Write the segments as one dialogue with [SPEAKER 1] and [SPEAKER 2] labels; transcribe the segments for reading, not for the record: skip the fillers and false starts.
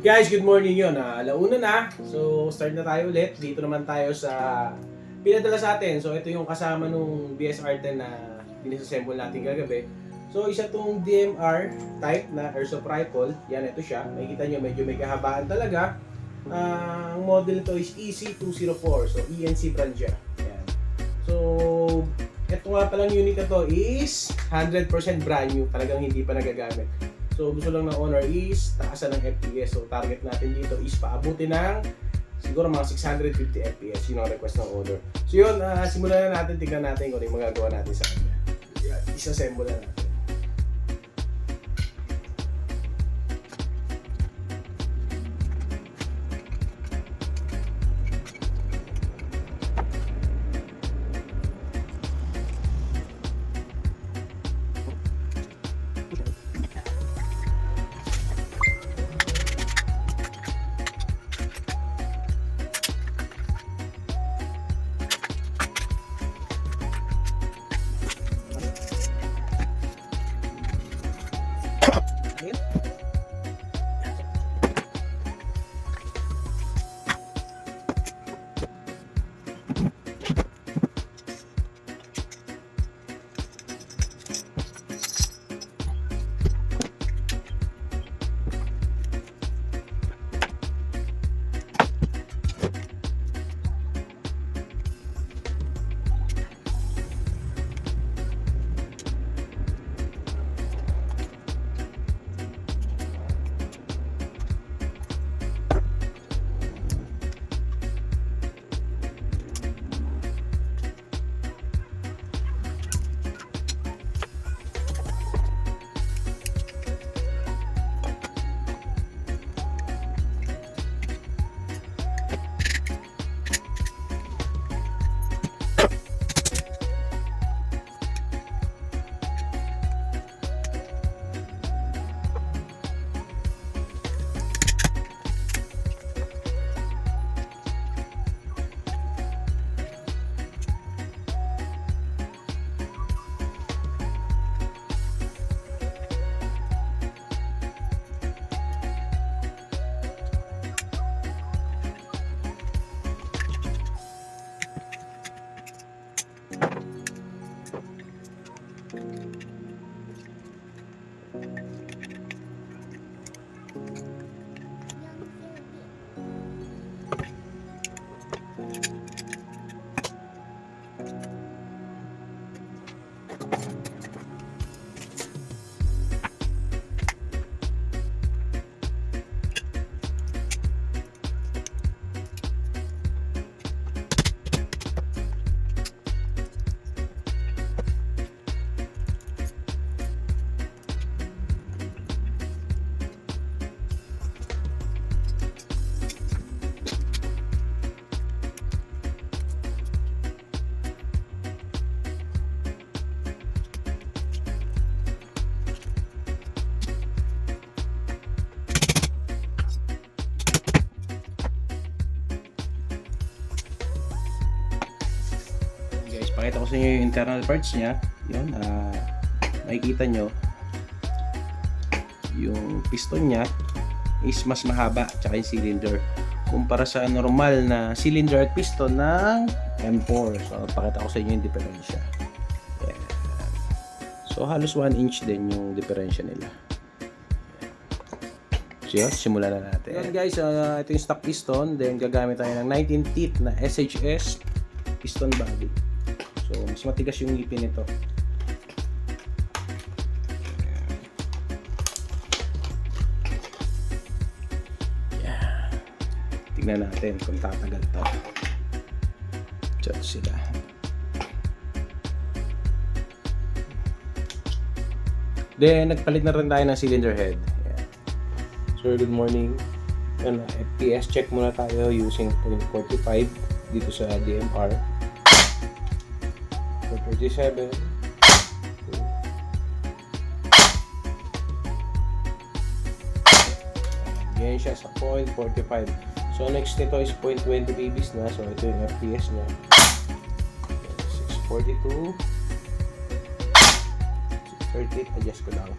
[SPEAKER 1] Guys, good morning yun. Alauna na. So, start na tayo ulit. Dito naman tayo sa pinadala sa atin. So, ito yung kasama nung BSR-10 na dinisassemble natin kagabi. So, isa tong DMR type na airsoft rifle. Yan, ito siya. Makikita nyo, medyo may kahabaan talaga. Ang model nito is EC204. So, ENC brand siya. Yan. So, ito nga palang unit na to is 100% brand new. Talagang hindi pa nagagamit. So, gusto lang ng owner is taasan ng FPS. So, target natin dito is paabuti ng siguro mga 650 FPS. Yun ang request ng owner. So, yun, simulan na natin. Tignan natin kung ano yung magagawa natin sa kanya. Isassemble na natin. Pakita ko sa inyo yung internal parts niya. Yun, makikita nyo yung piston niya is mas mahaba, tsaka yung cylinder kumpara sa normal na cylinder at piston ng M4. So, pakita ko sa inyo yung diferensya. Yan. So, halos 1 inch din yung diferensya nila. So, yun, simulan na natin. Yan guys, ito yung stock piston. Then, gagamit tayo ng 19 teeth na SHS piston body. So, mas matigas yung ngipin nito. Yeah. Tignan natin kung tatagal to. Diyan sila. Then, nagpalit na rin tayo ng cylinder head. Yeah. So, good morning. FPS check muna tayo using 0.45 dito sa DMR. 37. Ganyan siya sa 0.45. So next nito is 0.20 babies na. So ito yung FPS niya. 642. 638. Adjust ko lang.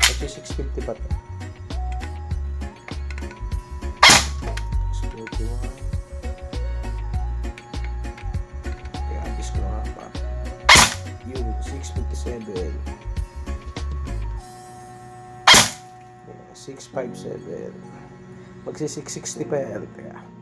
[SPEAKER 1] Kasi 650 pa to. 657. 657. Magsi 660 pa yan. Kaya